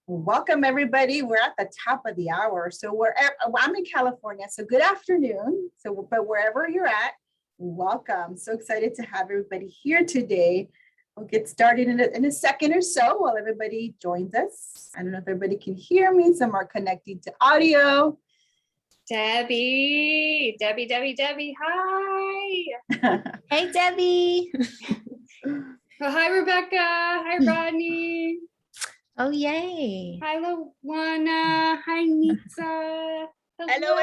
Welcome, everybody. We're at the top of the hour. So I'm in California, so good afternoon. But wherever you're at, welcome. So excited to have everybody here today. We'll get started in a second or so while everybody joins us. I don't know if everybody can hear me. Some are connecting to audio. Debbie, hi. Hey, Debbie. Hi, Rebecca. Hi, Rodney. Oh, yay. Hi, Luana. Hi, Nitsa. Hello.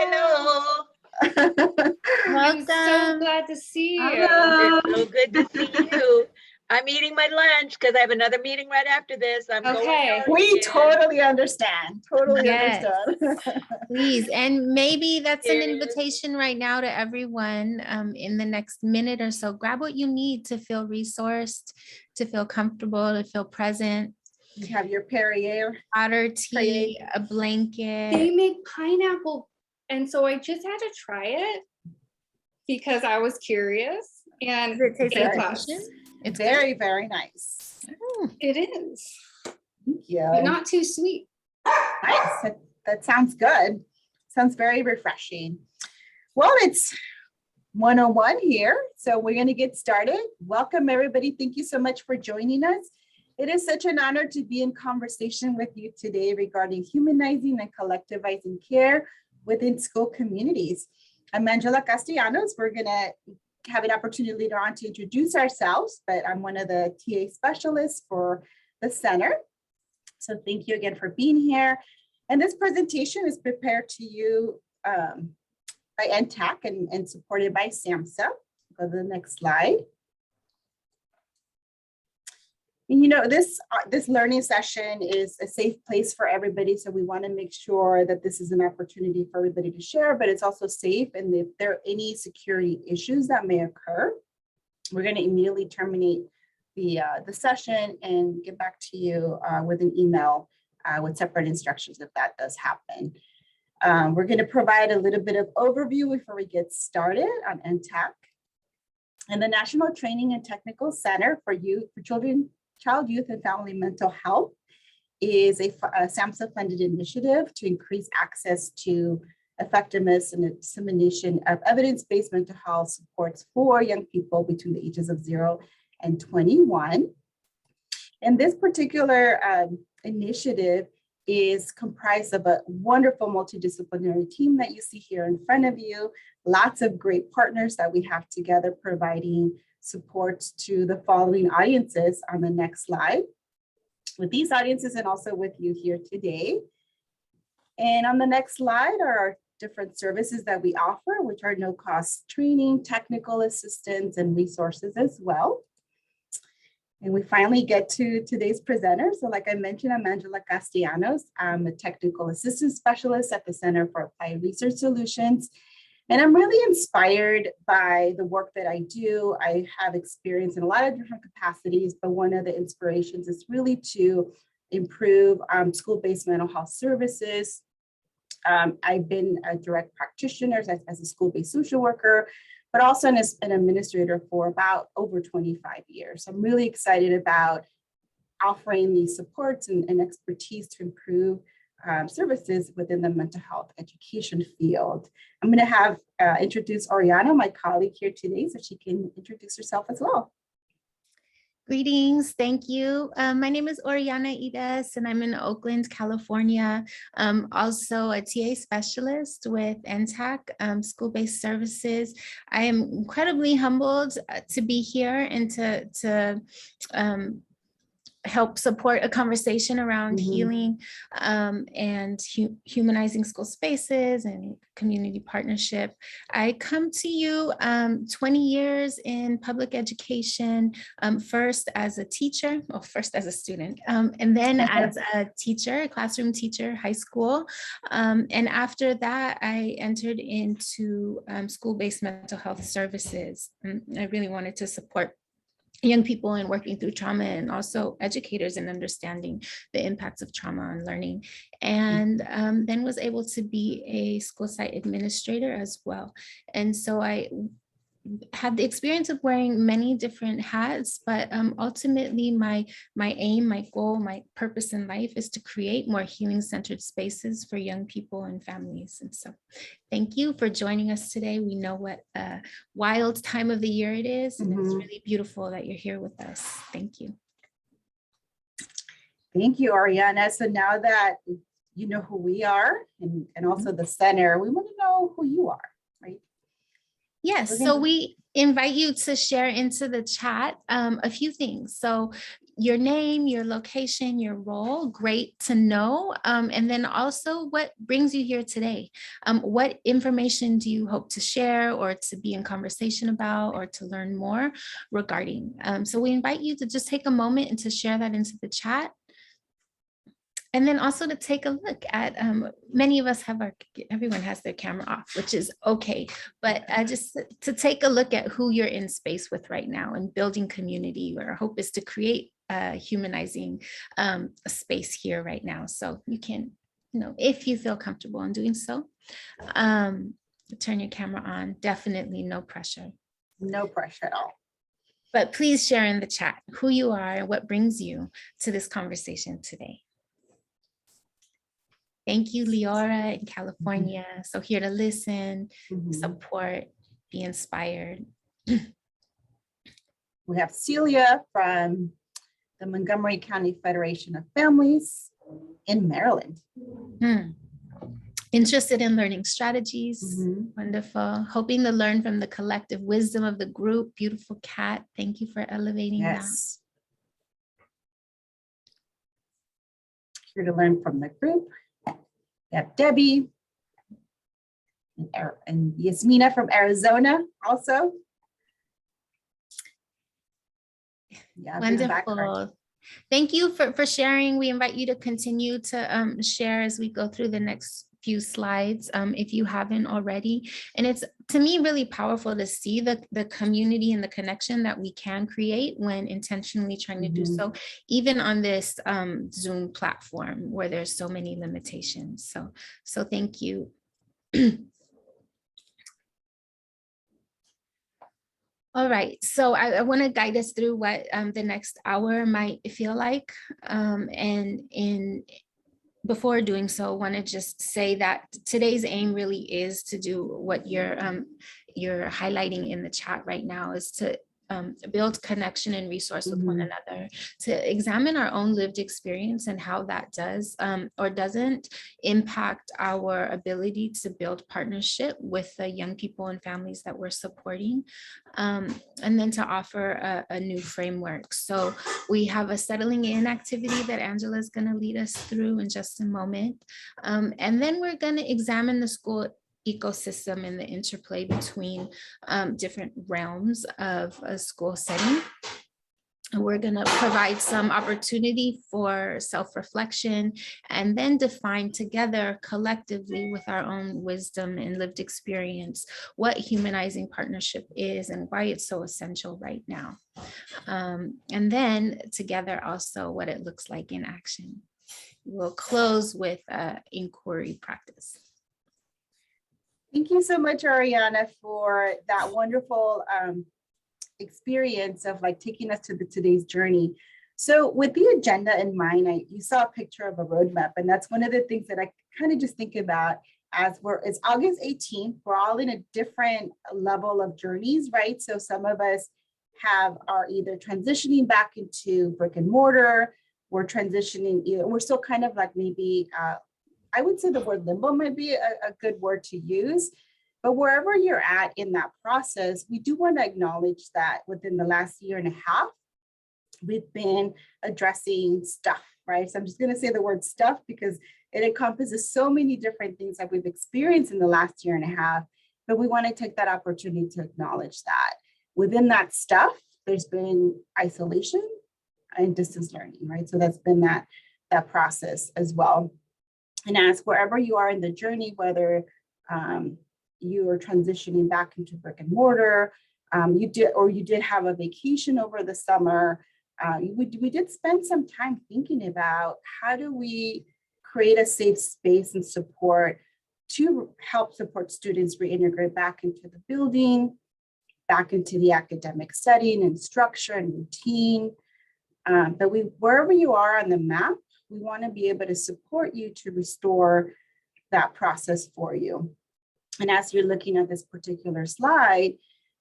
I'm so Welcome. glad to see you. Hello. It's so good to see you. I'm eating my lunch because I have another meeting right after this. I'm Okay. going home We again. totally understand. Totally Yes. understand. Please. And maybe that's an Yes. invitation right now to everyone in the next minute or so. Grab what you need to feel resourced, to feel comfortable, to feel present. You have your Perrier. Water, tea, a They blanket. make pineapple. And so I just had to try it because I was curious. And Does it taste A like plus. ocean? It's very, very nice. It is, Thank you. but not too sweet. Nice. That sounds good. Sounds very refreshing. Well, it's 101 here, so we're going to get started. Welcome, everybody. Thank you so much for joining us. It is such an honor to be in conversation with you today regarding humanizing and collectivizing care within school communities. I'm Angela Castellanos. We're going to have an opportunity later on to introduce ourselves, but I'm one of the TA specialists for the center. So thank you again for being here. And this presentation is prepared to you by NTAC and supported by SAMHSA. Go to the next slide. And you know, this learning session is a safe place for everybody. So we want to make sure that this is an opportunity for everybody to share, but it's also safe. And if there are any security issues that may occur, we're going to immediately terminate the session and get back to you with an email with separate instructions if that does happen. We're going to provide a little bit of overview before we get started on NTAC. And the National Training and Technical Center for Children, Child, Youth, and Family Mental Health is a SAMHSA-funded initiative to increase access to effectiveness and dissemination of evidence-based mental health supports for young people between the ages of 0 and 21. And this particular initiative is comprised of a wonderful multidisciplinary team that you see here in front of you, lots of great partners that we have together providing support to the following audiences on the next slide. With these audiences and also with you here today. And on the next slide are our different services that we offer, which are no-cost training, technical assistance, and resources as well. And we finally get to today's presenter. So like I mentioned, I'm Angela Castellanos. I'm a technical assistance specialist at the Center for Applied Research Solutions. And I'm really inspired by the work that I do. I have experience in a lot of different capacities, but one of the inspirations is really to improve school-based mental health services. I've been a direct practitioner as a school-based social worker, but also as an administrator for about over 25 years. I'm really excited about offering these supports and expertise to improve services within the mental health education field. I'm going to have introduce Oriana, my colleague here today, so she can introduce herself as well. Greetings. Thank you. My name is Oriana Ides, and I'm in Oakland, California. Also a TA specialist with NTAC, school-based services. I am incredibly humbled to be here and to help support a conversation around healing and humanizing school spaces and community partnership. I come to you 20 years in public education, first as a teacher, well, first as a student, and then as a teacher, a classroom teacher, high school. And after that, I entered into school-based mental health services. I really wanted to support young people in working through trauma, and also educators in understanding the impacts of trauma on learning, and then was able to be a school site administrator as well. And so I had the experience of wearing many different hats, but ultimately my aim, my goal, my purpose in life is to create more healing-centered spaces for young people and families. And so thank you for joining us today. We know what a wild time of the year it is, and it's really beautiful that you're here with us. Thank you. Thank you, Ariana. So now that you know who we are and also the center, we want to know who you are, right? Yes, so we invite you to share into the chat a few things. So your name, your location, your role, great to know. And then also what brings you here today? What information do you hope to share or to be in conversation about or to learn more regarding? So we invite you to just take a moment and to share that into the chat. And then also to take a look at, many of us have everyone has their camera off, which is okay. But just to take a look at who you're in space with right now and building community. Our hope is to create a humanizing space here right now. So you can, if you feel comfortable in doing so, turn your camera on. Definitely no pressure. No pressure at all. But please share in the chat who you are and what brings you to this conversation today. Thank you, Leora in California. So here to listen, support, be inspired. We have Celia from the Montgomery County Federation of Families in Maryland. Interested in learning strategies. Wonderful. Hoping to learn from the collective wisdom of the group. Beautiful cat. Thank you for elevating that. Here to learn from the group. We have Debbie and Yasmina from Arizona also. Yeah, wonderful. Thank you for sharing. We invite you to continue to share as we go through the next few slides, if you haven't already. And it's, to me, really powerful to see the community and the connection that we can create when intentionally trying to do so, even on this Zoom platform where there's so many limitations. So thank you. All right, so I want to guide us through what the next hour might feel like. Before doing so, I want to just say that today's aim really is to do what you're highlighting in the chat right now, is to build connection and resource with one another, to examine our own lived experience and how that does or doesn't impact our ability to build partnership with the young people and families that we're supporting, and then to offer a new framework. So we have a settling in activity that Angela is going to lead us through in just a moment. And then we're going to examine the school ecosystem and the interplay between different realms of a school setting. And we're going to provide some opportunity for self-reflection and then define together collectively with our own wisdom and lived experience what humanizing partnership is and why it's so essential right now. And then together also what it looks like in action. We'll close with inquiry practice. Thank you so much, Ariana, for that wonderful experience of taking us to today's journey. So with the agenda in mind, you saw a picture of a roadmap, and that's one of the things that I kind of just think about as it's August 18th. We're all in a different level of journeys, right? So some of us are either transitioning back into brick and mortar, we're transitioning, we're still kind of maybe, I would say the word limbo might be a good word to use, but wherever you're at in that process, we do want to acknowledge that within the last year and a half, we've been addressing stuff, right? So I'm just going to say the word stuff because it encompasses so many different things that we've experienced in the last year and a half, but we want to take that opportunity to acknowledge that. Within that stuff, there's been isolation and distance learning, right? So that's been that process as well. And as wherever you are in the journey, whether you are transitioning back into brick and mortar, you did have a vacation over the summer, we did spend some time thinking about how do we create a safe space and support to help support students reintegrate back into the building, back into the academic setting and structure and routine. But wherever you are on the map, we want to be able to support you to restore that process for you. And as you're looking at this particular slide,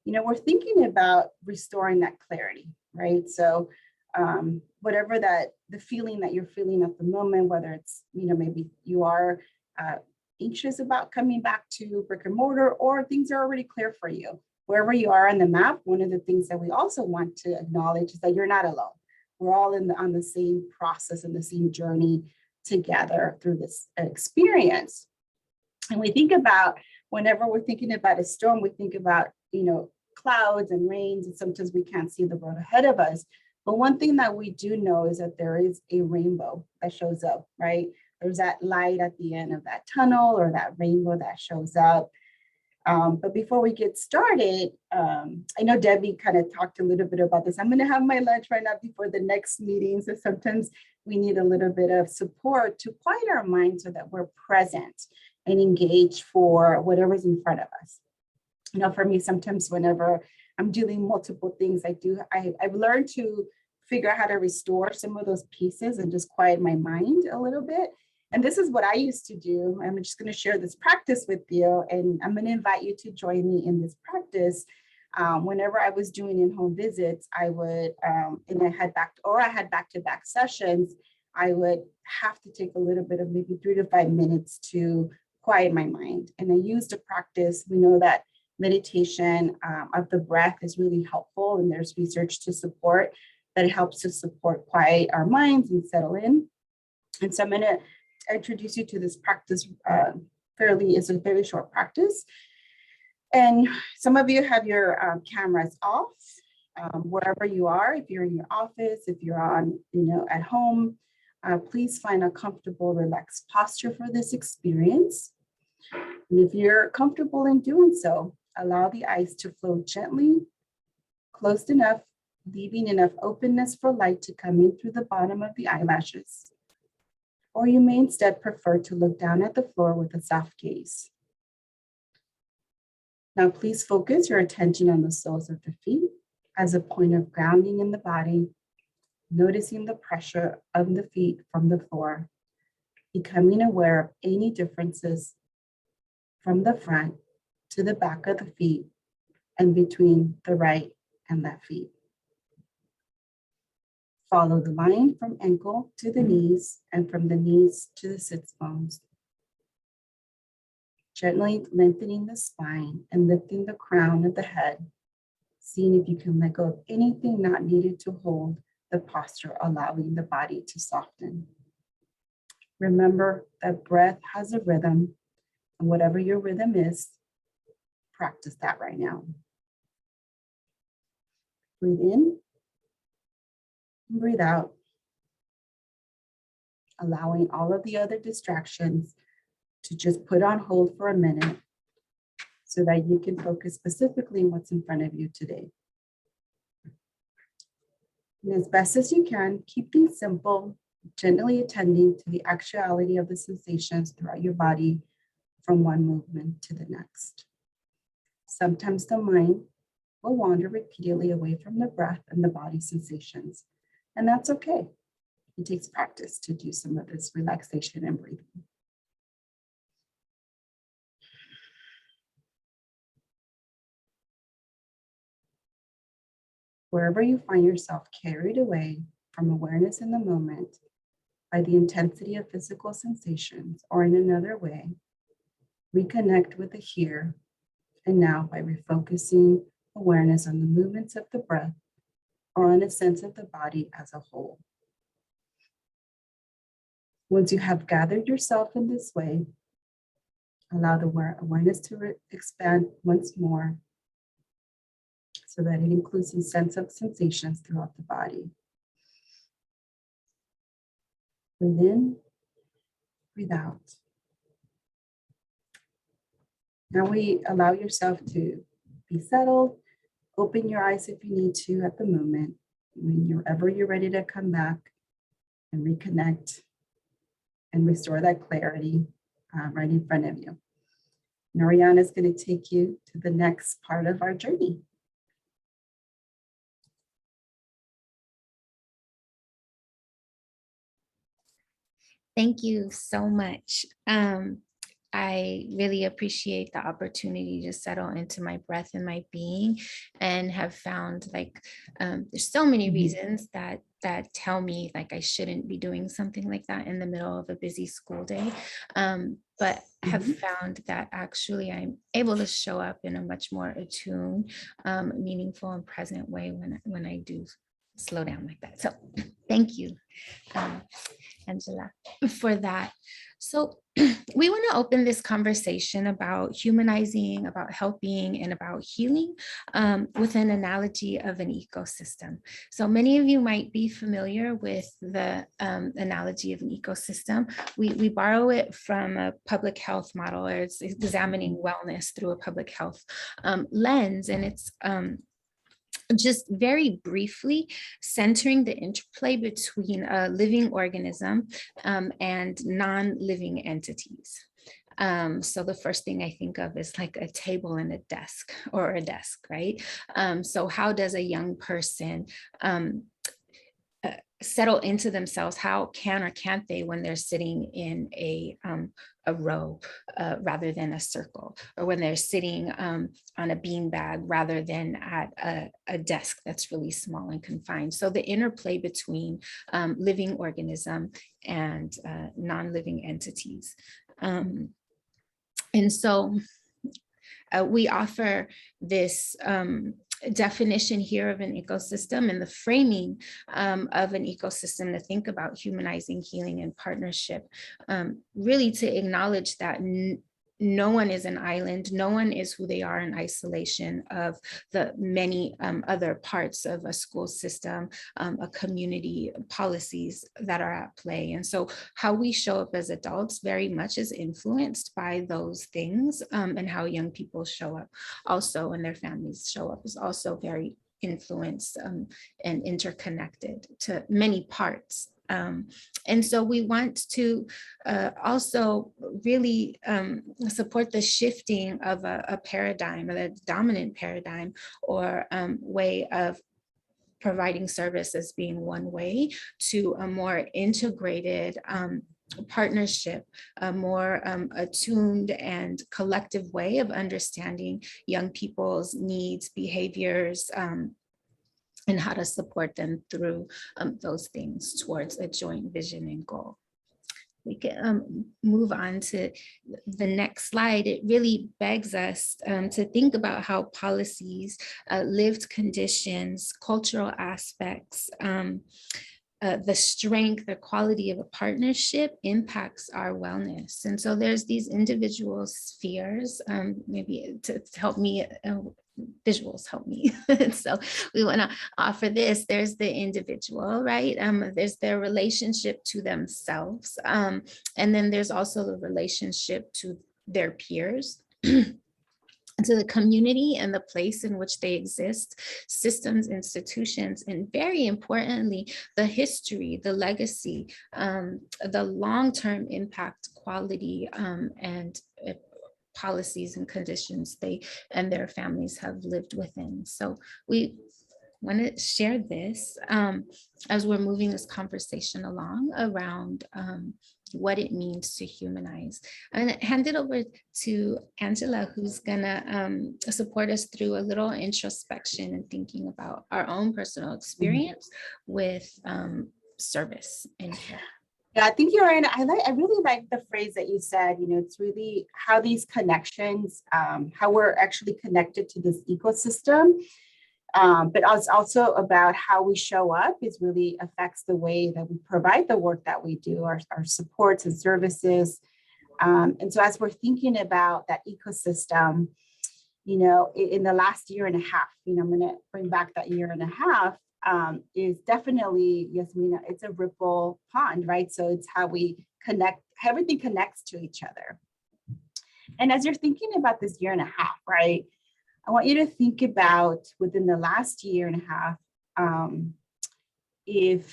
we're thinking about restoring that clarity, right? So whatever the feeling that you're feeling at the moment, whether it's, maybe you are anxious about coming back to brick and mortar, or things are already clear for you. Wherever you are on the map, one of the things that we also want to acknowledge is that you're not alone. We're all on the same process and the same journey together through this experience. And we think about, whenever we're thinking about a storm, we think about, clouds and rains, and sometimes we can't see the road ahead of us. But one thing that we do know is that there is a rainbow that shows up, right? There's that light at the end of that tunnel, or that rainbow that shows up. But before we get started, I know Debbie kind of talked a little bit about this. I'm going to have my lunch right now before the next meeting. So sometimes we need a little bit of support to quiet our minds so that we're present and engaged for whatever's in front of us. For me, sometimes whenever I'm doing multiple things, I've learned to figure out how to restore some of those pieces and just quiet my mind a little bit. And this is what I used to do. I'm just going to share this practice with you, and I'm going to invite you to join me in this practice. Whenever I was doing in-home visits, I would, and I had back-to-back sessions, I would have to take a little bit of maybe 3 to 5 minutes to quiet my mind. And I used a practice. We know that meditation of the breath is really helpful, and there's research to support that it helps to quiet our minds and settle in. And so I'm going to introduce you to this practice. It's a very short practice. And some of you have your cameras off, wherever you are. If you're in your office, if you're on, at home, please find a comfortable, relaxed posture for this experience. And if you're comfortable in doing so, allow the eyes to flow gently, closed enough, leaving enough openness for light to come in through the bottom of the eyelashes. Or you may instead prefer to look down at the floor with a soft gaze. Now, please focus your attention on the soles of the feet as a point of grounding in the body, noticing the pressure of the feet from the floor, becoming aware of any differences from the front to the back of the feet and between the right and left feet. Follow the line from ankle to the knees and from the knees to the sits bones. Gently lengthening the spine and lifting the crown of the head, seeing if you can let go of anything not needed to hold the posture, allowing the body to soften. Remember that breath has a rhythm, and whatever your rhythm is, practice that right now. Breathe in and breathe out, allowing all of the other distractions to just put on hold for a minute so that you can focus specifically on what's in front of you today. And as best as you can, keep things simple, gently attending to the actuality of the sensations throughout your body from one movement to the next. Sometimes the mind will wander repeatedly away from the breath and the body sensations, and that's okay. It takes practice to do some of this relaxation and breathing. Wherever you find yourself carried away from awareness in the moment by the intensity of physical sensations, or in another way, reconnect with the here and now by refocusing awareness on the movements of the breath or on a sense of the body as a whole. Once you have gathered yourself in this way, allow the awareness to expand once more so that it includes some sense of sensations throughout the body. Breathe in, breathe out. Now we allow yourself to be settled. Open your eyes if you need to at the moment. Whenever you're ready to come back and reconnect and restore that clarity right in front of you. Mariana is going to take you to the next part of our journey. Thank you so much. I really appreciate the opportunity to settle into my breath and my being, and have found like there's so many reasons that tell me like I shouldn't be doing something like that in the middle of a busy school day. But have found that actually I'm able to show up in a much more attuned, meaningful, and present way when I do slow down like that. So thank you, Angela, for that. So we want to open this conversation about humanizing, about helping, and about healing with an analogy of an ecosystem. So many of you might be familiar with the analogy of an ecosystem. We borrow it from a public health model, or it's examining wellness through a public health lens. And it's just very briefly centering the interplay between a living organism and non-living entities. So the first thing I think of is like a table and a desk, or a desk, right? So how does a young person settle into themselves? How can or can't they when they're sitting in a row rather than a circle, or when they're sitting on a beanbag rather than at a desk that's really small and confined? So the interplay between living organism and non-living entities. And so we offer this definition here of an ecosystem, and the framing of an ecosystem to think about humanizing, healing, and partnership, really to acknowledge that no one is an island, no one is who they are in isolation of the many other parts of a school system, a community, policies that are at play. And so how we show up as adults very much is influenced by those things, and how young people show up also, and their families show up, is also very influenced and interconnected to many parts. And so we want to also really support the shifting of a paradigm, or the dominant paradigm, or way of providing service as being one way, to a more integrated partnership, a more attuned and collective way of understanding young people's needs, behaviors, and how to support them through those things towards a joint vision and goal. We can move on to the next slide. It really begs us to think about how policies, lived conditions, cultural aspects, the strength, the quality of a partnership impacts our wellness. And so there's these individual spheres, maybe to help me, visuals help me. So we want to offer this. There's the individual, right? There's their relationship to themselves. And then there's also the relationship to their peers, to the community and the place in which they exist, systems, institutions, and very importantly, the history, the legacy, the long-term impact, quality, and policies and conditions they and their families have lived within. So we want to share this as we're moving this conversation along around what it means to humanize. I'm gonna hand it over to Angela, who's gonna support us through a little introspection and thinking about our own personal experience with service and care. Yeah, I think you're right. I really like the phrase that you said. It's really how these connections, how we're actually connected to this ecosystem. But it's also about how we show up. It really affects the way that we provide the work that we do, our supports and services. And so as we're thinking about that ecosystem, in the last year and a half, I'm going to bring back that year and a half, is definitely, Yasmina, it's a ripple pond, right? So it's how we connect, everything connects to each other. And as you're thinking about this year and a half, right, I want you to think about within the last year and a half, did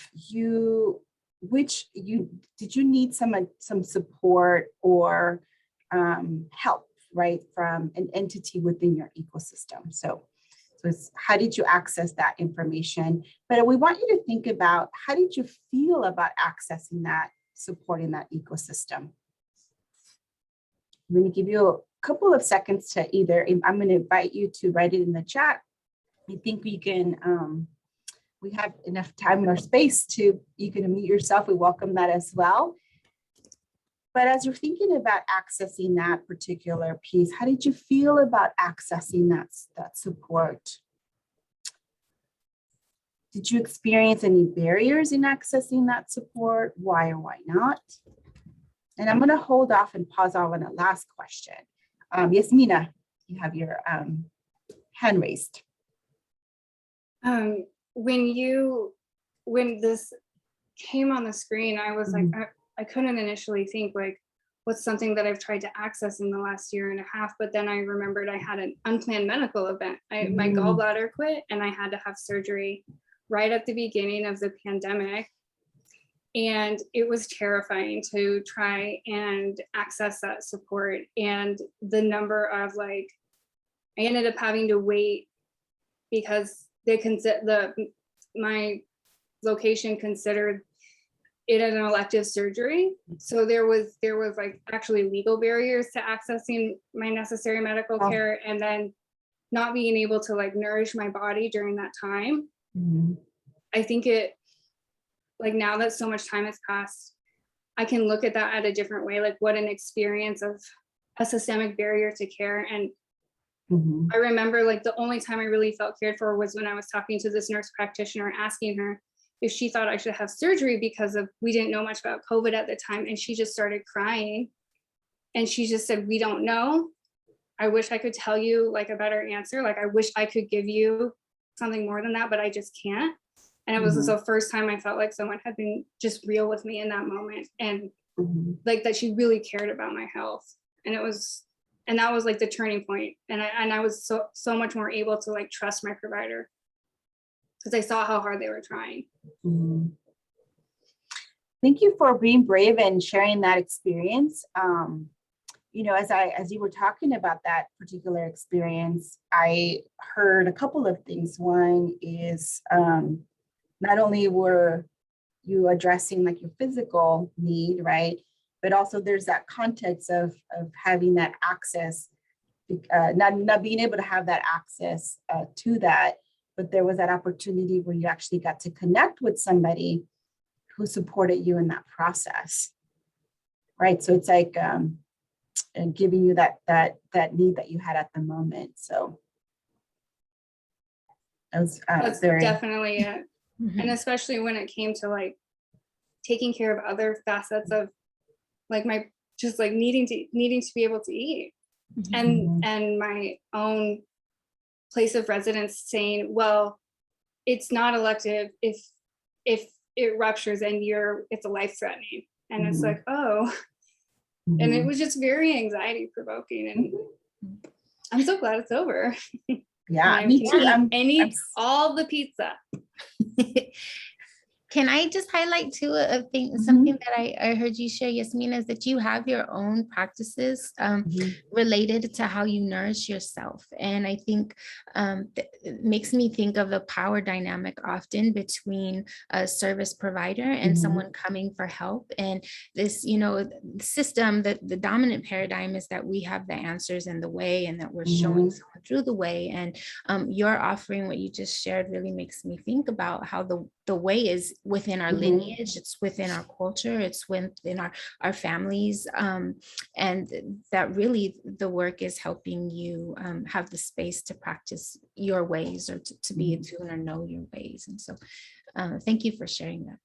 you need some support or help, right, from an entity within your ecosystem? So it's how did you access that information? But we want you to think about how did you feel about accessing that supporting that ecosystem. I'm going to give you a couple of seconds to I'm going to invite you to write it in the chat. I think we can, we have enough time or space you can unmute yourself. We welcome that as well. But as you're thinking about accessing that particular piece, how did you feel about accessing that support? Did you experience any barriers in accessing that support? Why or why not? And I'm going to hold off and pause on a last question. Yasmina, you have your hand raised. When this came on the screen, I was like, I couldn't initially think like, what's something that I've tried to access in the last year and a half, but then I remembered I had an unplanned medical event. My gallbladder quit and I had to have surgery right at the beginning of the pandemic. And it was terrifying to try and access that support. And the number of I ended up having to wait because my location considered it an elective surgery. So there was like actually legal barriers to accessing my necessary medical care, and then not being able to like nourish my body during that time. I think now that so much time has passed, I can look at that at a different way, like what an experience of a systemic barrier to care. And I remember like the only time I really felt cared for was when I was talking to this nurse practitioner, asking her if she thought I should have surgery because we didn't know much about COVID at the time. And she just started crying. And she just said, "We don't know. I wish I could tell you like a better answer. Like, I wish I could give you something more than that, but I just can't." And it was the first time I felt like someone had been just real with me in that moment. And like that she really cared about my health. And that was like the turning point. And I was so much more able to like trust my provider because I saw how hard they were trying. Thank you for being brave and sharing that experience. As you were talking about that particular experience, I heard a couple of things. One is not only were you addressing like your physical need, right? But also there's that context of having that access, not being able to have that access to that, but there was that opportunity where you actually got to connect with somebody who supported you in that process, right? So it's like and giving you that need that you had at the moment. So that's definitely it. And especially when it came to like taking care of other facets of like my just like needing to be able to eat and my own place of residence saying, well, it's not elective if it ruptures and it's a life threatening. And it's like, oh, and it was just very anxiety provoking. And I'm so glad it's over. Yeah, me too. I need all the pizza. Can I just highlight too a thing, something that I heard you share, Yasmina, is that you have your own practices related to how you nourish yourself. And I think it makes me think of the power dynamic often between a service provider and someone coming for help. And this, system, the dominant paradigm is that we have the answers and the way, and that we're showing someone through the way. And your offering, what you just shared, really makes me think about how the way is within our lineage, it's within our culture, it's within our families, and that really the work is helping you have the space to practice your ways, or to be attuned or know your ways. And so thank you for sharing that.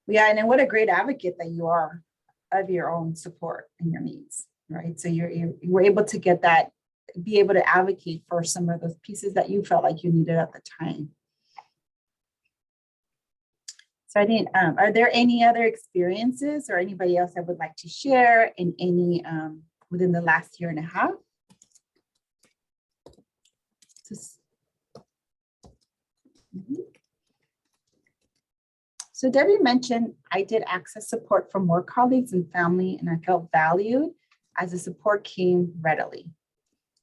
Yeah, and then what a great advocate that you are of your own support and your needs, right? So you were able to get that, be able to advocate for some of those pieces that you felt like you needed at the time. So I didn't, are there any other experiences or anybody else that would like to share in any, within the last year and a half? So Debbie mentioned I did access support from work colleagues and family, and I felt valued as the support came readily.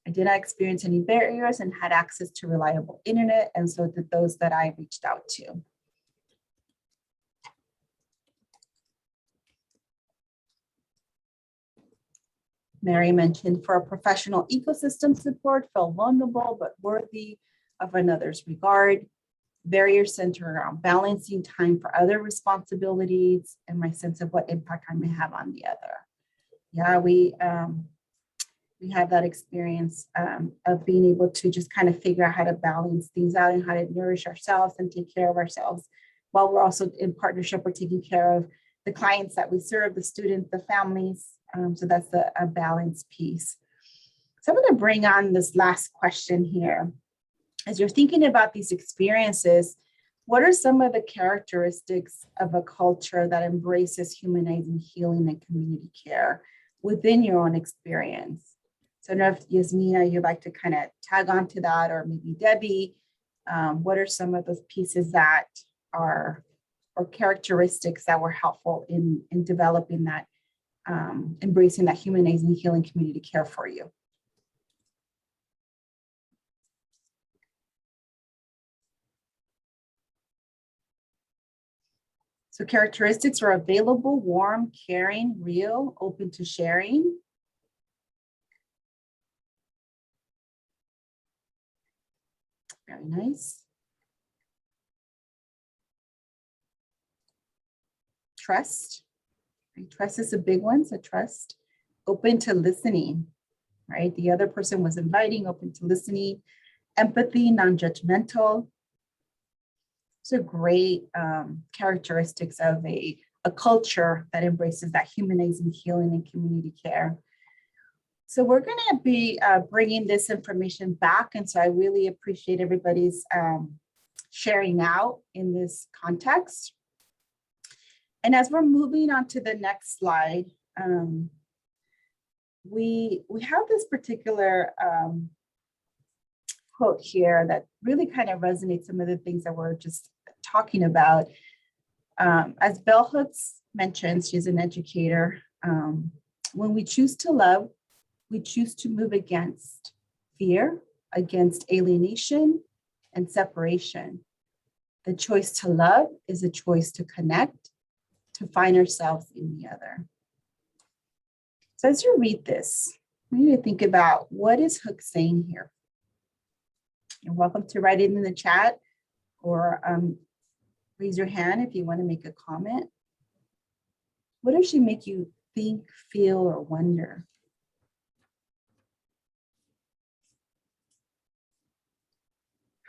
I did not experience any barriers and had access to reliable internet, and so did those that I reached out to. Mary mentioned for a professional ecosystem support, feel vulnerable but worthy of another's regard. Barriers center around balancing time for other responsibilities and my sense of what impact I may have on the other. Yeah, we have that experience of being able to just kind of figure out how to balance things out and how to nourish ourselves and take care of ourselves while we're also in partnership. We're taking care of the clients that we serve, the students, the families. So that's a balance piece. So I'm going to bring on this last question here. As you're thinking about these experiences, what are some of the characteristics of a culture that embraces humanizing healing and community care within your own experience? So I don't know if Yasmina, you'd like to kind of tag on to that, or maybe Debbie, what are some of those pieces that are, or characteristics that were helpful in developing that, embracing that humanizing healing community care for you? So characteristics are available, warm, caring, real, open to sharing. Very nice. Trust. Right? Trust is a big one, so trust. Open to listening, right? The other person was inviting, open to listening. Empathy, non-judgmental. Those are great characteristics of a culture that embraces that humanizing healing and community care. So we're going to be bringing this information back. And so I really appreciate everybody's sharing out in this context. And as we're moving on to the next slide, we have this particular quote here that really kind of resonates some of the things that we're just talking about. As Bell Hooks mentions, she's an educator. When we choose to love, we choose to move against fear, against alienation and separation. The choice to love is a choice to connect, to find ourselves in the other. So as you read this, we need to think about, what is Hooks saying here? You're welcome to write it in the chat, or raise your hand if you want to make a comment. What does she make you think, feel, or wonder?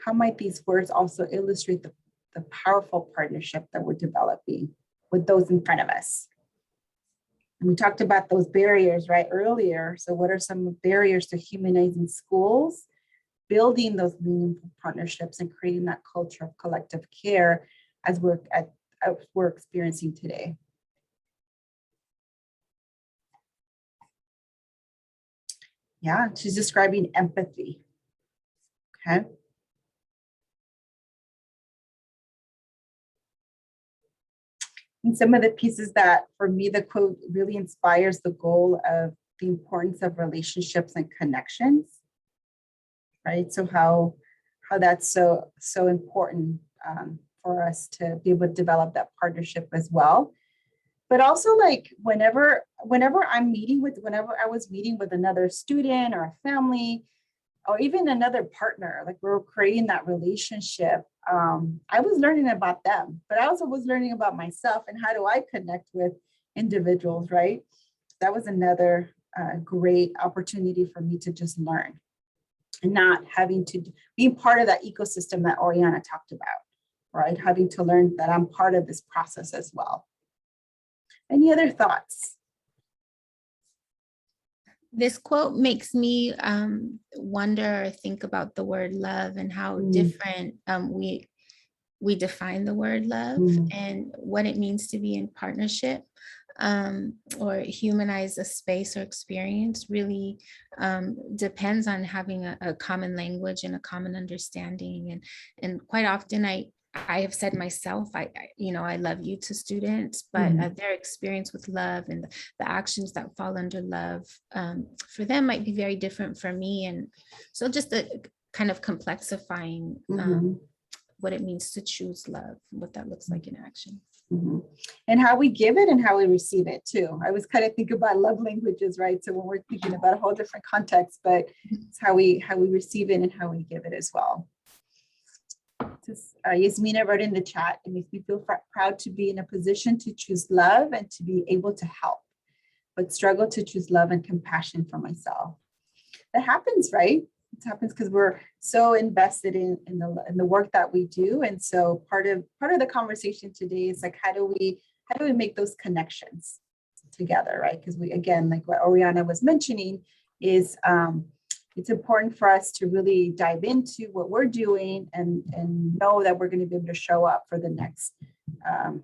How might these words also illustrate the powerful partnership that we're developing with those in front of us? And we talked about those barriers right earlier. So what are some barriers to humanizing schools, building those meaningful partnerships and creating that culture of collective care as we're experiencing today? Yeah, she's describing empathy. Okay. And some of the pieces that, for me, the quote really inspires the goal of the importance of relationships and connections, right? So how that's so important for us to be able to develop that partnership as well. But also, like, whenever I was meeting with another student or a family, or even another partner, like we're creating that relationship, I was learning about them, but I also was learning about myself and how do I connect with individuals, right? That was another great opportunity for me to just learn and not having to be part of that ecosystem that Oriana talked about, right? Having to learn that I'm part of this process as well. Any other thoughts? This quote makes me wonder or think about the word love and how different we define the word love and what it means to be in partnership or humanize a space or experience. Really depends on having a common language and a common understanding. And quite often I have said myself, I love you to students, but their experience with love and the actions that fall under love for them might be very different for me. And so just a kind of complexifying what it means to choose love, what that looks like in action. Mhm. And how we give it and how we receive it too. I was kind of thinking about love languages, right? So when we're thinking about a whole different context, but it's how we receive it and how we give it as well. Yasmina wrote in the chat, it makes me feel proud to be in a position to choose love and to be able to help, but struggle to choose love and compassion for myself. That happens, right? It happens because we're so invested in the work that we do. And so part of the conversation today is like, how do we make those connections together, right? Because we, again, like what Oriana was mentioning is it's important for us to really dive into what we're doing and know that we're going to be able to show up for the next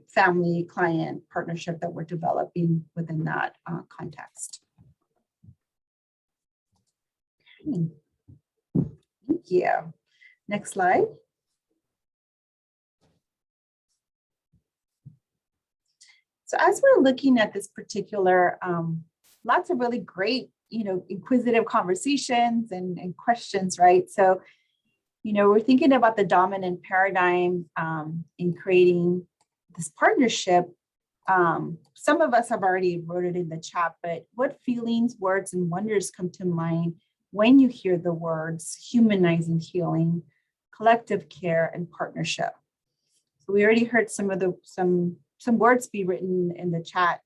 family client partnership that we're developing within that context. Okay. Thank you. Next slide. So as we're looking at this particular, lots of really great, inquisitive conversations and questions, right? So, we're thinking about the dominant paradigm in creating this partnership. Some of us have already wrote it in the chat, but what feelings, words, and wonders come to mind when you hear the words humanizing healing, collective care, and partnership? So we already heard some of some words be written in the chat.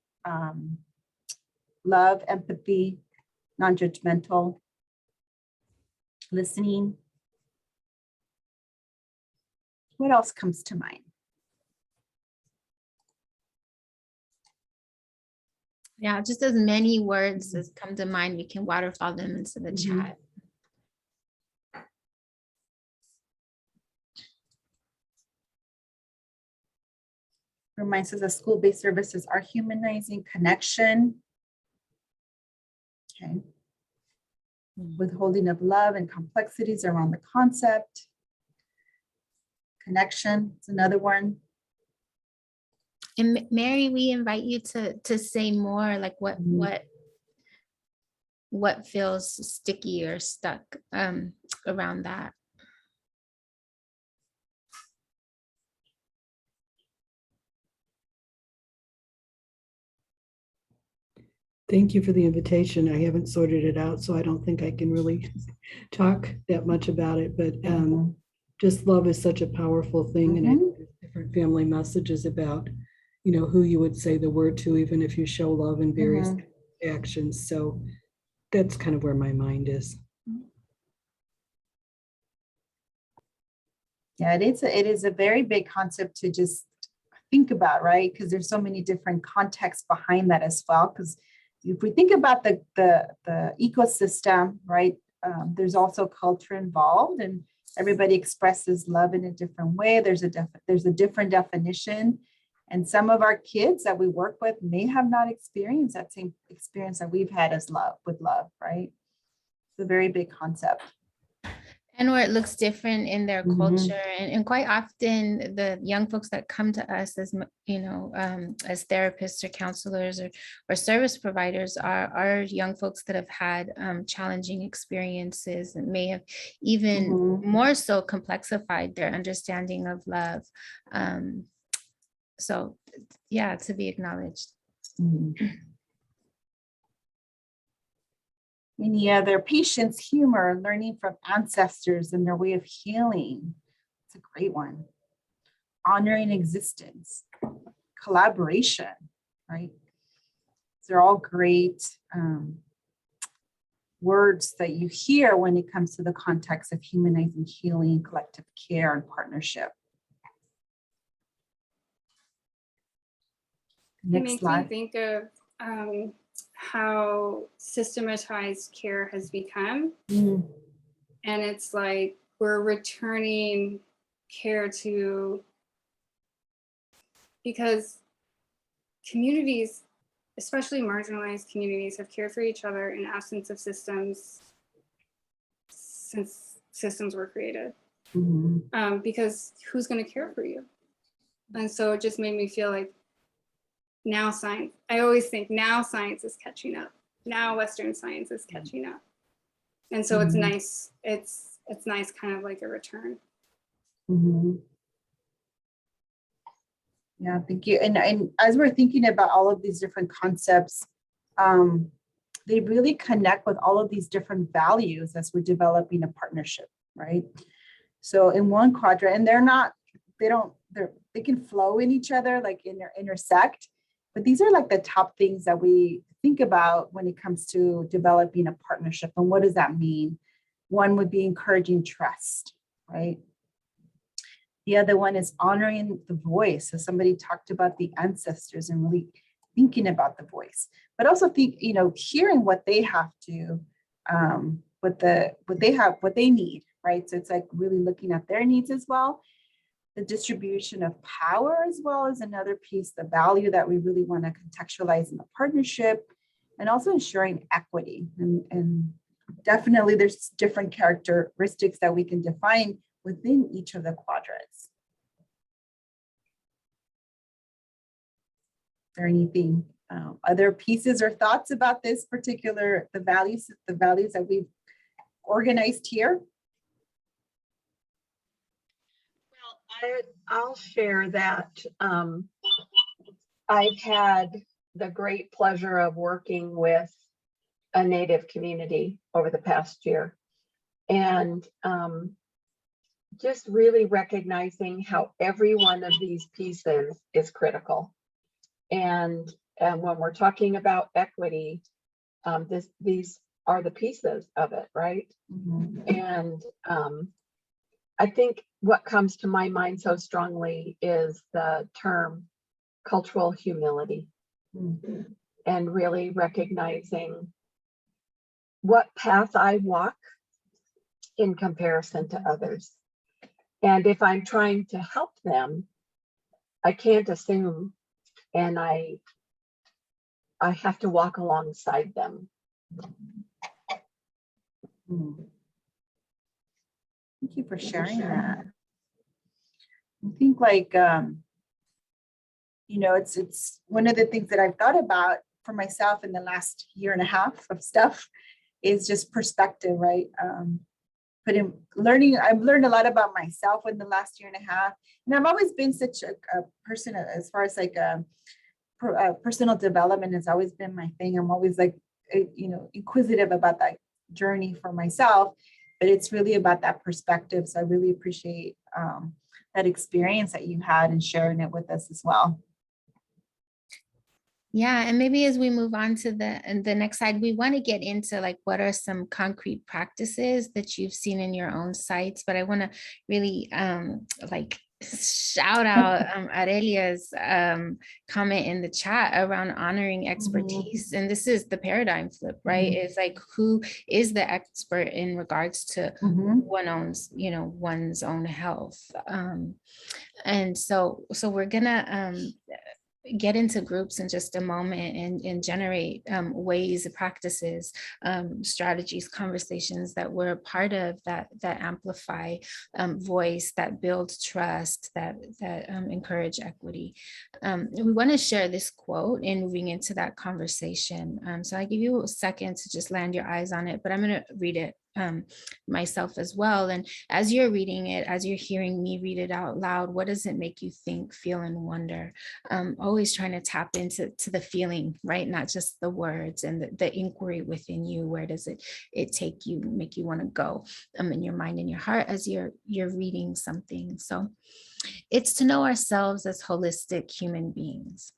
Love, empathy, non-judgmental, listening. What else comes to mind? Yeah, just as many words as come to mind, we can waterfall them into the chat. Reminds us that school-based services are humanizing connection. Okay. Withholding of love and complexities around the concept. Connection is another one. And Mary, we invite you to say more, like what feels sticky or stuck around that. Thank you for the invitation. I haven't sorted it out, so I don't think I can really talk that much about it, but just love is such a powerful thing. And I think there's different family messages about, who you would say the word to, even if you show love in various actions. So that's kind of where my mind is. Yeah, it is a very big concept to just think about, right? Because there's so many different contexts behind that as well. Because if we think about the ecosystem, right, there's also culture involved, and everybody expresses love in a different way. There's a different definition, and some of our kids that we work with may have not experienced that same experience that we've had as love, right? It's a very big concept. And where it looks different in their culture, and quite often the young folks that come to us as as therapists or counselors or service providers are young folks that have had challenging experiences and may have even more so complexified their understanding of love. So yeah, to be acknowledged. Any other patience, humor, learning from ancestors and their way of healing. It's a great one. Honoring existence, collaboration, right? They're all great words that you hear when it comes to the context of humanizing healing, collective care, and partnership. Next slide. It makes me think of how systematized care has become. And it's like we're returning care to, because communities, especially marginalized communities, have cared for each other in absence of systems since systems were created. Because who's going to care for you? And so it just made me feel like now science, I always think now science is catching up. Now Western science is catching up. And so it's nice. It's nice, kind of like a return. Yeah, thank you. And as we're thinking about all of these different concepts, they really connect with all of these different values as we're developing a partnership, right? So in one quadrant, and they can flow in each other, like intersect, but these are like the top things that we think about when it comes to developing a partnership. And what does that mean? One would be encouraging trust, right? The other one is honoring the voice. So somebody talked about the ancestors and really thinking about the voice, but also hearing what they have to, what they need, right? So it's like really looking at their needs as well. The distribution of power as well is another piece, the value that we really want to contextualize in the partnership, and also ensuring equity. And definitely there's different characteristics that we can define within each of the quadrants. Is there anything, other pieces or thoughts about this particular, the values that we've organized here? Well, I'll share that I've had the great pleasure of working with a Native community over the past year, and just really recognizing how every one of these pieces is critical. And when we're talking about equity, these are the pieces of it, right? Mm-hmm. And I think what comes to my mind so strongly is the term cultural humility, and really recognizing what path I walk in comparison to others. And if I'm trying to help them, I can't assume, and I have to walk alongside them. Thank you for sharing that. I think it's one of the things that I've thought about for myself in the last year and a half of stuff is just perspective, right? I've learned a lot about myself in the last year and a half. And I've always been such a person as far as personal development has always been my thing. I'm always inquisitive about that journey for myself, but it's really about that perspective. So I really appreciate that experience that you had and sharing it with us as well. Yeah, and maybe as we move on to the next slide, we want to get into what are some concrete practices that you've seen in your own sites, but I want to really shout out Arelia's comment in the chat around honoring expertise. And this is the paradigm flip, right? It's who is the expert in regards to one's own health. And so we're gonna get into groups in just a moment and generate ways, practices, strategies, conversations that we're a part of that amplify voice, that build trust, that encourage equity. We want to share this quote in moving into that conversation. So I give you a second to just land your eyes on it, but I'm going to read it myself as well. And as you're reading it, as you're hearing me read it out loud, what does it make you think, feel, and wonder? Always trying to tap into the feeling, right? Not just the words and the inquiry within you. Where does it take you, make you want to go in your mind and your heart as you're reading something? So it's to know ourselves as holistic human beings,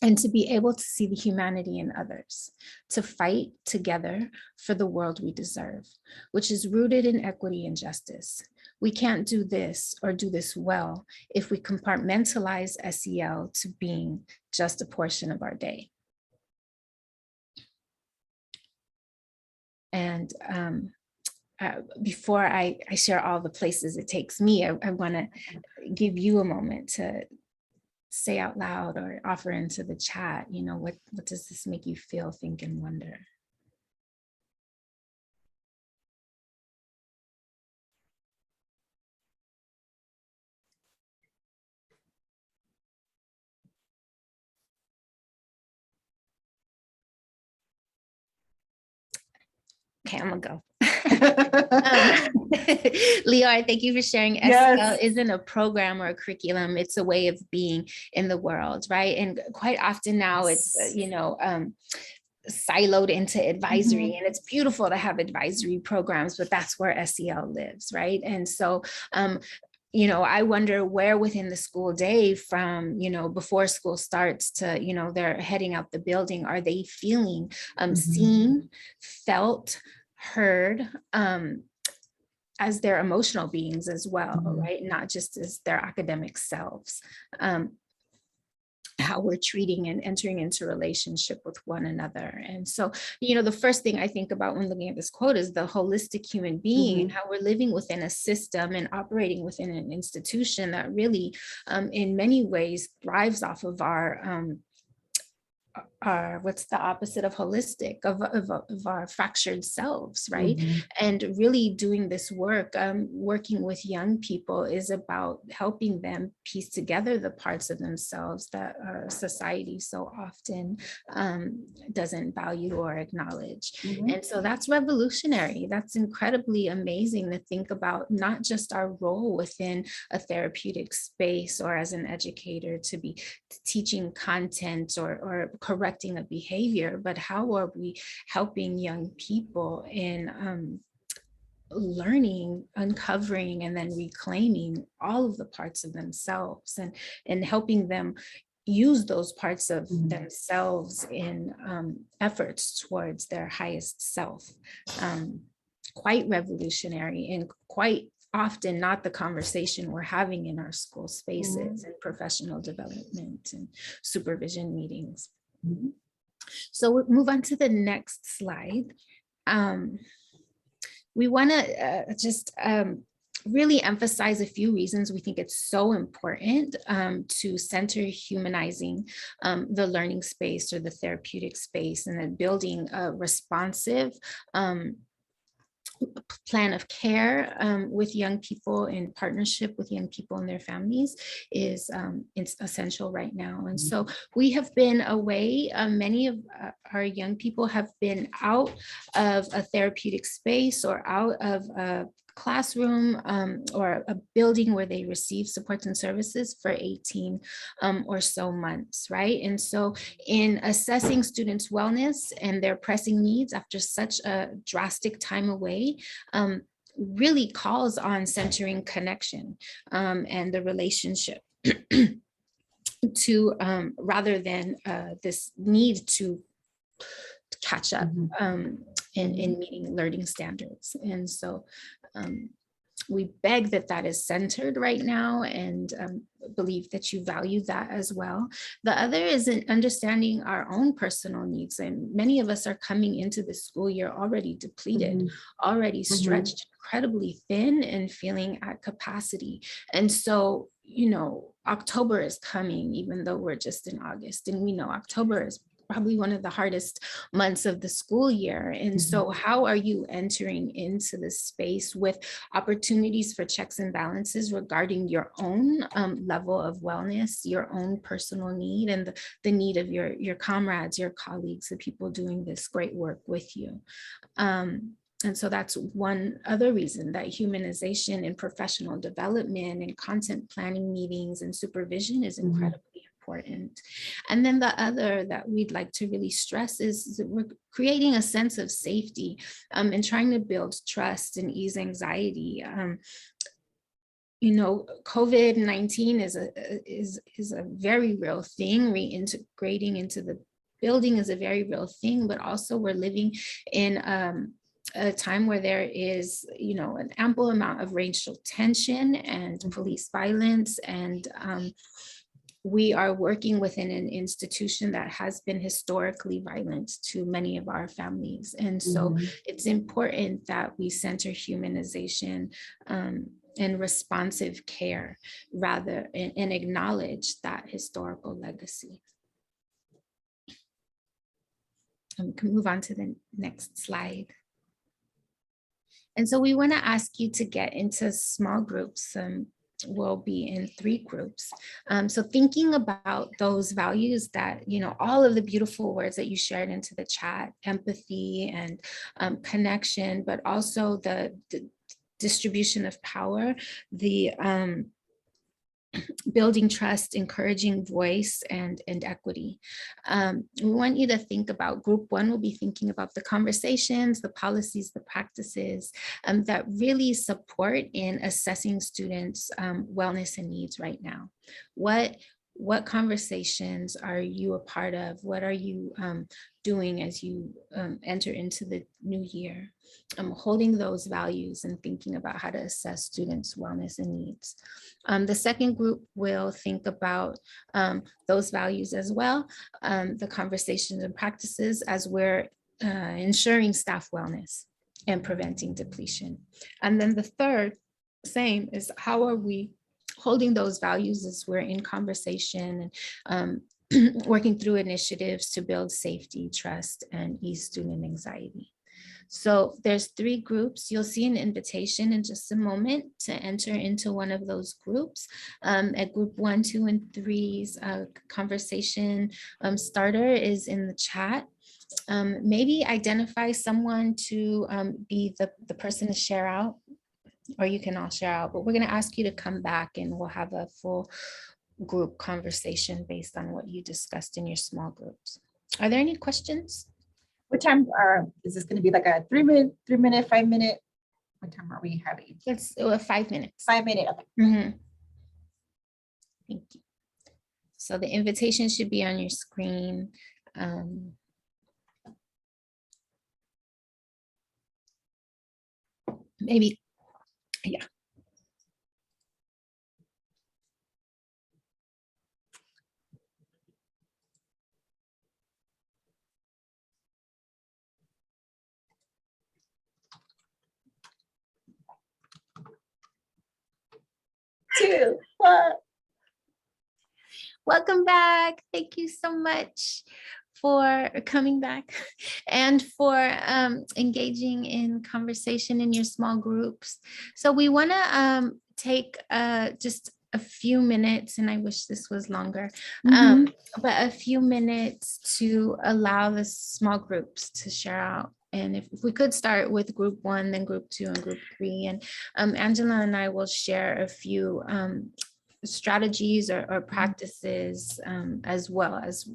and to be able to see the humanity in others, to fight together for the world we deserve, which is rooted in equity and justice. We can't do this or do this well if we compartmentalize SEL to being just a portion of our day. And before I share all the places it takes me, I want to give you a moment to say out loud or offer into the chat, what does this make you feel, think, and wonder? Okay, I'm gonna go. Leora, thank you for sharing. Yes. SEL isn't a program or a curriculum. It's a way of being in the world, right? And quite often now it's, siloed into advisory, and it's beautiful to have advisory programs, but that's where SEL lives, right? And so, I wonder where within the school day from, before school starts to, they're heading out the building, are they feeling seen, felt, heard, as their emotional beings as well, right? Not just as their academic selves. How we're treating and entering into relationship with one another. And so, the first thing I think about when looking at this quote is the holistic human being and how we're living within a system and operating within an institution that really, in many ways, thrives off of our what's the opposite of holistic, of our fractured selves, right? And really doing this work, working with young people, is about helping them piece together the parts of themselves that our society so often doesn't value or acknowledge. And so that's revolutionary. That's incredibly amazing to think about, not just our role within a therapeutic space or as an educator to be teaching content or correcting a behavior, but how are we helping young people in learning, uncovering, and then reclaiming all of the parts of themselves, and helping them use those parts of themselves in efforts towards their highest self. Quite revolutionary, and quite often not the conversation we're having in our school spaces and professional development and supervision meetings. So we'll move on to the next slide. We want to just really emphasize a few reasons we think it's so important to center humanizing the learning space or the therapeutic space, and then building a responsive plan of care with young people, in partnership with young people and their families, is it's essential right now. And so we have been away. Many of our young people have been out of a therapeutic space or out of a classroom or a building where they receive supports and services for 18 or so months, right? And so in assessing students' wellness and their pressing needs after such a drastic time away, really calls on centering connection and the relationship to rather than this need to catch up in meeting learning standards. And so we beg that is centered right now, and believe that you value that as well. The other is in understanding our own personal needs. And many of us are coming into the school year already depleted, already stretched incredibly thin and feeling at capacity. And so, October is coming, even though we're just in August, and we know October is probably one of the hardest months of the school year. And so how are you entering into this space with opportunities for checks and balances regarding your own level of wellness, your own personal need, and the need of your comrades, your colleagues, the people doing this great work with you? And so that's one other reason that humanization and professional development and content planning meetings and supervision is incredibly important. And then the other that we'd like to really stress is that we're creating a sense of safety and trying to build trust and ease anxiety. COVID-19 is a very real thing. Reintegrating into the building is a very real thing, but also we're living in a time where there is, an ample amount of racial tension and police violence, and we are working within an institution that has been historically violent to many of our families. And so it's important that we center humanization and responsive care rather, and acknowledge that historical legacy. And we can move on to the next slide. And so we want to ask you to get into small groups. will be in 3 groups. So thinking about those values that, you know, all of the beautiful words that you shared into the chat, empathy and connection, but also the distribution of power, the building trust, encouraging voice, and equity. We want you to think about group 1 will be thinking about the conversations, the policies, the practices that really support in assessing students' wellness and needs right now. What conversations are you a part of? What are you doing as you enter into the new year? Holding those values and thinking about how to assess students' wellness and needs. The second group will think about those values as well, the conversations and practices as we're ensuring staff wellness and preventing depletion. And then the third, same, is how are we holding those values as we're in conversation and working through initiatives to build safety, trust, and ease student anxiety. So there's 3 groups. You'll see an invitation in just a moment to enter into one of those groups. At group 1, 2, and 3's conversation starter is in the chat. Maybe identify someone to be the person to share out, or you can all share out, but we're going to ask you to come back and we'll have a full group conversation based on what you discussed in your small groups. Are there any questions? What time is this going to be, like a 3-minute, 5-minute? What time are we having? It's 5 minutes. 5-minute. Okay. Mhm. Thank you. So the invitation should be on your screen. Maybe, yeah. Two, one. Welcome back. Thank you so much for coming back and for engaging in conversation in your small groups. So we want to take just a few minutes, and I wish this was longer, but a few minutes to allow the small groups to share out. And if we could start with group 1, then group 2, and group 3. And Angela and I will share a few strategies or practices as well as,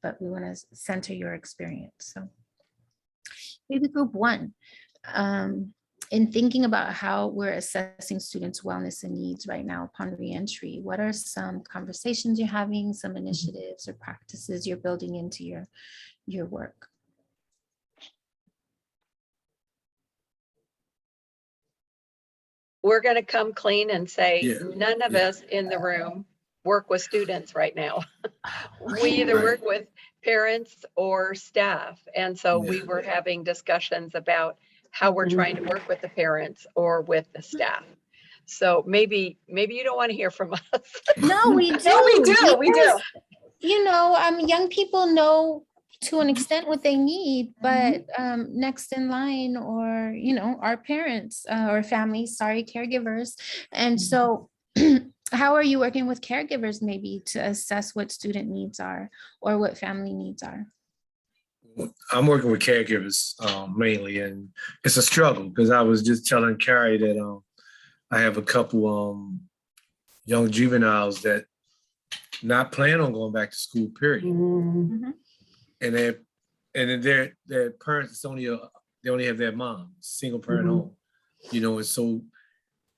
but we want to center your experience. So maybe group 1, in thinking about how we're assessing students' wellness and needs right now upon reentry, what are some conversations you're having, some initiatives or practices you're building into your work? We're going to come clean and say, none of us in the room work with students right now. We either work with parents or staff. And so we were having discussions about how we're trying to work with the parents or with the staff. So maybe you don't want to hear from us. No, we do. No, we do. We do. You know, young people know to an extent what they need, but next in line, or, you know, our parents or families, caregivers. And so how are you working with caregivers maybe to assess what student needs are or what family needs are? I'm working with caregivers mainly, and it's a struggle because I was just telling Carrie that I have a couple young juveniles that not plan on going back to school, period. And their parents they only have their mom, single parent home, you know, and so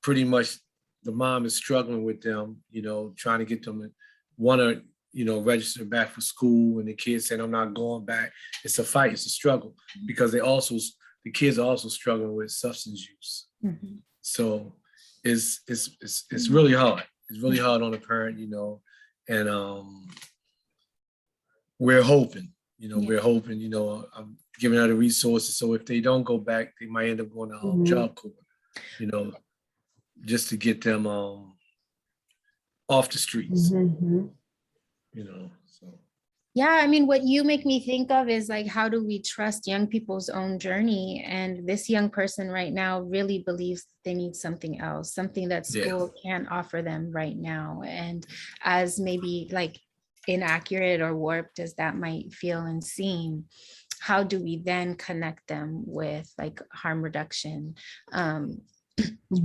pretty much the mom is struggling with them, you know, trying to get them to want to, you know, register back for school, and the kids saying, I'm not going back. It's a fight, it's a struggle, because the kids are also struggling with substance use. So it's really hard. It's really hard on the parent, you know, and we're hoping, I'm giving her the resources. So if they don't go back, they might end up going to Job Corps, you know, just to get them off the streets, you know, so. Yeah, I mean, what you make me think of is like, how do we trust young people's own journey? And this young person right now really believes they need something else, something that Yeah. school can't offer them right now. And as maybe like inaccurate or warped as that might feel and seem, how do we then connect them with like harm reduction,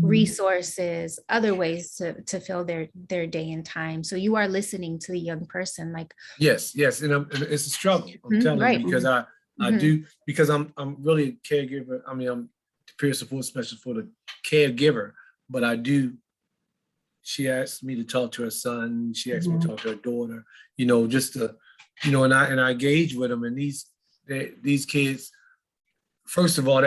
resources, other ways to fill their day and time? So you are listening to the young person, like, Yes, yes, and it's a struggle. I'm telling right. you, because I Mhm. do, because I'm really a caregiver. I mean, I'm the peer support specialist for the caregiver, but I do. She asked me to talk to her son. She asked me to talk to her daughter. You know, just to, you know, and I engage with them. And these kids, first of all,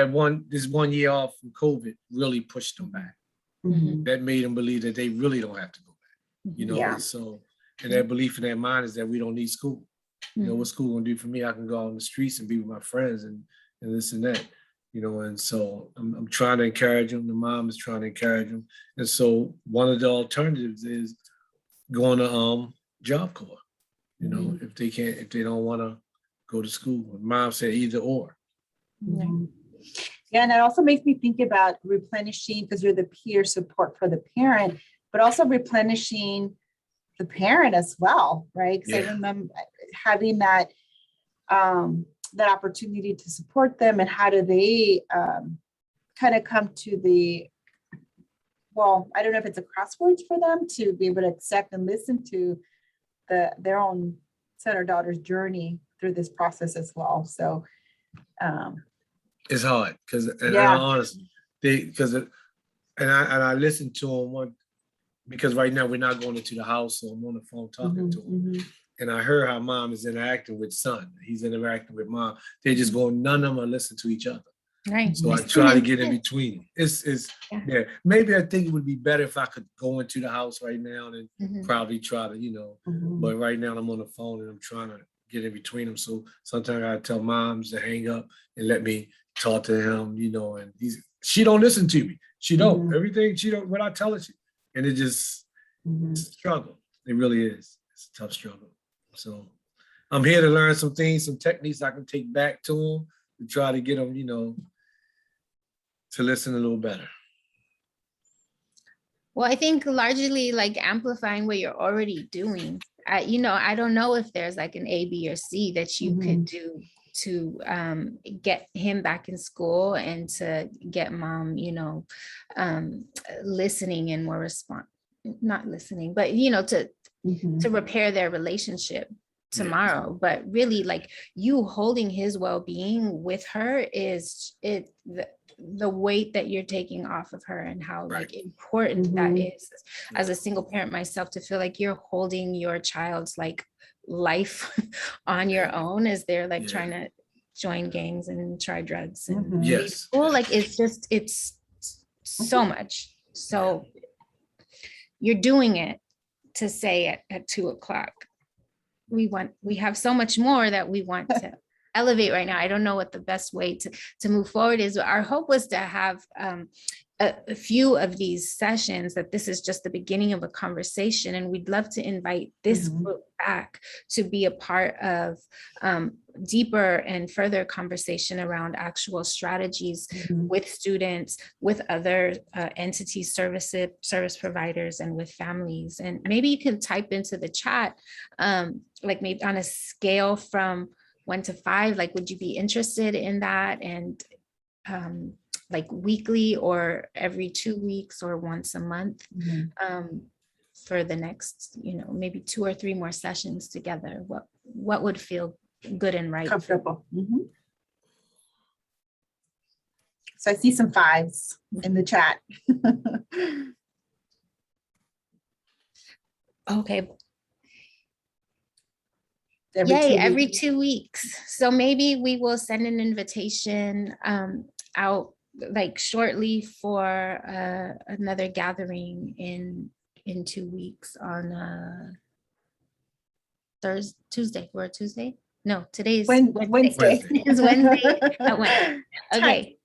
this 1 year off from COVID really pushed them back. Mhm. That made them believe that they really don't have to go back. You know, Yeah. and so, and their belief in their mind is that we don't need school. You know, Mhm. what school gonna do for me? I can go out on the streets and be with my friends and this and that. You know, and so I'm trying to encourage them. The mom is trying to encourage them. And so one of the alternatives is going to Job Corps. You know, if they don't want to go to school. Mom said either or. Mhm. Yeah, and it also makes me think about replenishing, because you're the peer support for the parent, but also replenishing the parent as well, right? Because I Yeah. remember having that that opportunity to support them, and how do they kind of come to the, well, I don't know if it's a crossroads for them to be able to accept and listen to their own son or daughter's journey through this process as well. So It's hard because, and yeah. I'm honest, I listened to them because right now we're not going into the house, so I'm on the phone talking to him. And I heard how mom is interacting with son. He's interacting with mom. They just go, none of them are listening to each other. Right. So I try to get in between. It's yeah. Maybe I think it would be better if I could go into the house right now and probably try to, you know, but right now I'm on the phone and I'm trying to get in between them. So sometimes I tell moms to hang up and let me talk to him, you know, and she don't listen to me. She don't. Everything she don't, what I tell her, and it just, it's a struggle. It really is. It's a tough struggle. So I'm here to learn some things, some techniques I can take back to them to try to get them, you know, to listen a little better. Well, I think largely like amplifying what you're already doing. You know, I don't know if there's like an A, B, or C that you could do to get him back in school and to get mom, you know, listening and more not listening, but, you know, to repair their relationship tomorrow. But really, like, you holding his well-being with her is the weight that you're taking off of her, and how like important that is, as a single parent myself, to feel like you're holding your child's like life on your own as they're like trying to join gangs and try drugs and leave school. Like, it's so much. So you're doing it to say at 2:00, we have so much more that we want to elevate right now. I don't know what the best way to move forward is. Our hope was to have a few of these sessions, that this is just the beginning of a conversation, and we'd love to invite this group back to be a part of deeper and further conversation around actual strategies with students, with other entities, service providers, and with families. And maybe you can type into the chat, like maybe on a scale from 1 to 5, like, would you be interested in that? And like weekly or every 2 weeks or once a month, for the next, you know, maybe 2 or 3 more sessions together. What would feel good and right? Comfortable. So I see some 5s in the chat. Okay. Every Every 2 weeks. So maybe we will send an invitation out like shortly for another gathering in 2 weeks on Tuesday. We're Tuesday? No, today's Wednesday. It's Wednesday at 1. Okay.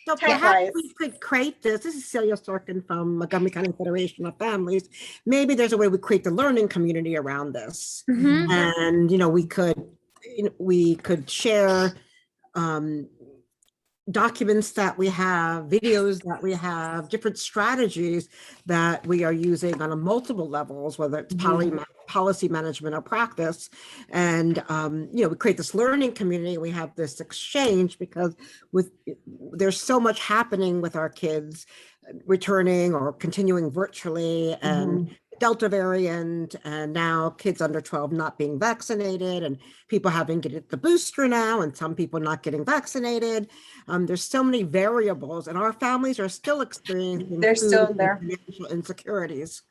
So Tech perhaps wise. we could create this. This is Celia Sorkin from Montgomery County Federation of Families. Maybe there's a way we create the learning community around this. Mhm. And, we could share documents that we have, videos that we have, different strategies that we are using on a multiple levels, whether it's policy management or practice. And, we create this learning community, we have this exchange because there's so much happening with our kids returning or continuing virtually, and Delta variant, and now kids under 12 not being vaccinated, and people having to get the booster now, and some people not getting vaccinated. There's so many variables, and our families are still experiencing They're still food and there. financial insecurities.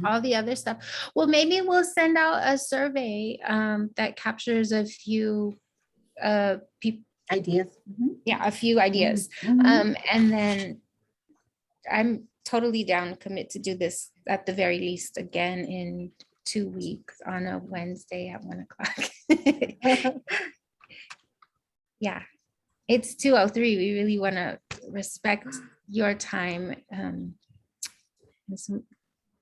All the other stuff. Well, maybe we'll send out a survey that captures a few Ideas. a few ideas. Mhm. And then I'm totally down to commit to do this at the very least again in 2 weeks on a Wednesday at 1:00. Yeah, it's 2:03. We really want to respect your time.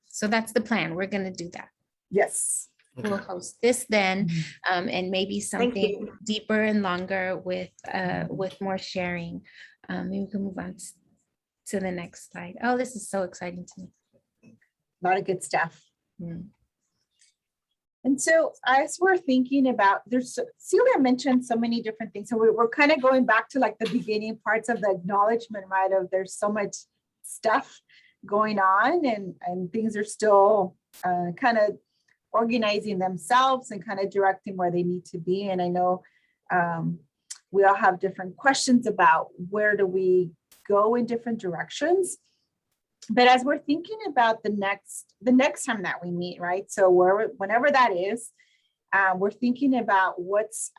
So that's the plan. We're going to do that. Yes. We'll host this then, and maybe something you. deeper and longer with more sharing. Maybe we can move on to the next slide. Oh, this is so exciting to me. A lot of good stuff. Mm. And so as we're thinking about, Celia mentioned so many different things. So we're kind of going back to like the beginning parts of the acknowledgement, right? Of there's so much stuff going on, and things are still kind of organizing themselves and kind of directing where they need to be. And I know we all have different questions about where do we go in different directions. But as we're thinking about the next time that we meet, right? So whenever that is, we're thinking about what's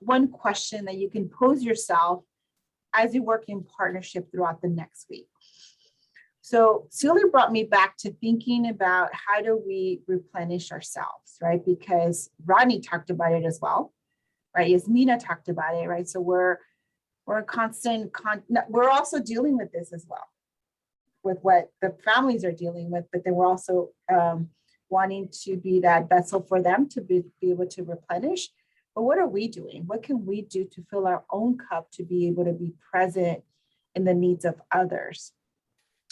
one question that you can pose yourself as you work in partnership throughout the next week. So Celia brought me back to thinking about how do we replenish ourselves, right? Because Rodney talked about it as well, right? Yasmina talked about it, right? So we're a constant, we're also dealing with this as well, with what the families are dealing with, but then we're also wanting to be that vessel for them to be able to replenish. But what are we doing? What can we do to fill our own cup to be able to be present in the needs of others?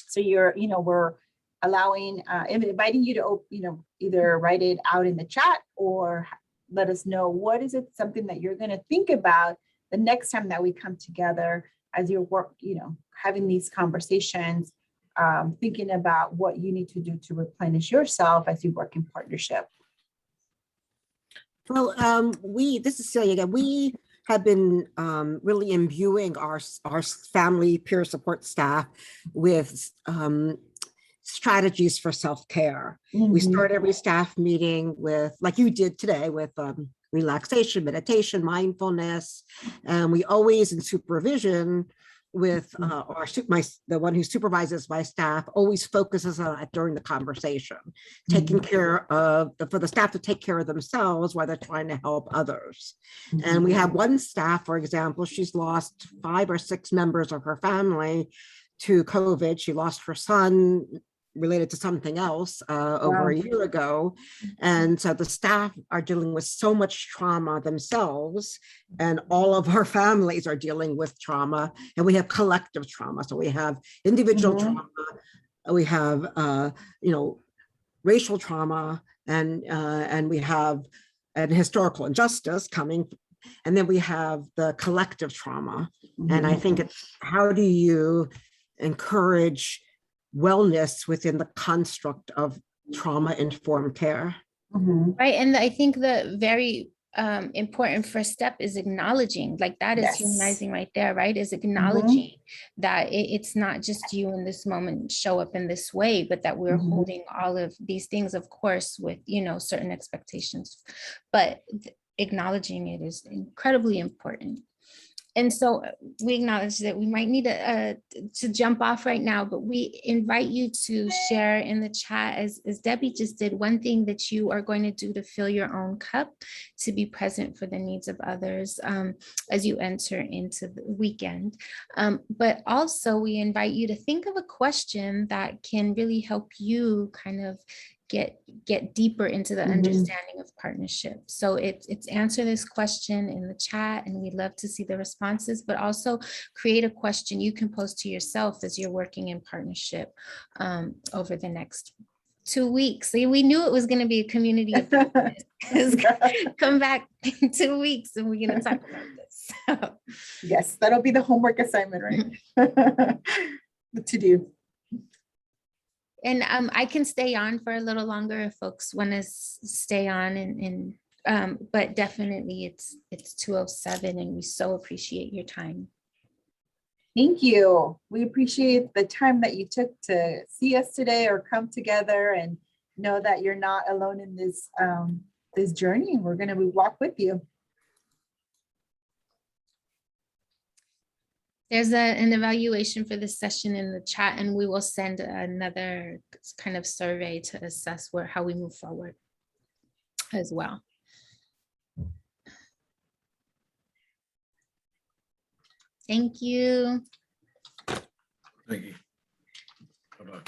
So we're allowing, inviting you to, either write it out in the chat or let us know what is it, something that you're going to think about the next time that we come together as you work, having these conversations, thinking about what you need to do to replenish yourself as you work in partnership. Well, this is Celia again. We have been really imbuing our family peer support staff with strategies for self-care. We start every staff meeting with, like you did today, with relaxation, meditation, mindfulness, and we always, in supervision with the one who supervises my staff, always focuses on it during the conversation, taking care of for the staff to take care of themselves while they're trying to help others. And we have one staff, for example, she's lost 5 or 6 members of her family to COVID. She lost her son related to something else over a year ago. And so the staff are dealing with so much trauma themselves, and all of our families are dealing with trauma, and we have collective trauma. So we have individual trauma, we have racial trauma, and we have an historical injustice coming, and then we have the collective trauma. And I think it's, how do you encourage wellness within the construct of trauma-informed care? Right. And I think the very important first step is acknowledging, like that is humanizing right there, right? Is acknowledging that it's not just you in this moment show up in this way, but that we're holding all of these things, of course, with, certain expectations, but acknowledging it is incredibly important. And so we acknowledge that we might need to jump off right now, but we invite you to share in the chat, as Debbie just did, one thing that you are going to do to fill your own cup, to be present for the needs of others as you enter into the weekend. But also we invite you to think of a question that can really help you kind of get deeper into the understanding of partnership. So it's answer this question in the chat, and we'd love to see the responses, but also create a question you can pose to yourself as you're working in partnership over the next 2 weeks. See, we knew it was going to be a community of come back in 2 weeks and we're going to talk about this. So. Yes, that'll be the homework assignment, right? To do. And I can stay on for a little longer if folks want to stay on, and but definitely it's 2:07, and we so appreciate your time. Thank you. We appreciate the time that you took to see us today or come together, and know that you're not alone in this this journey. We're going to walk with you. There's an evaluation for this session in the chat, and we will send another kind of survey to assess how we move forward as well. Thank you. Thank you. Bye-bye.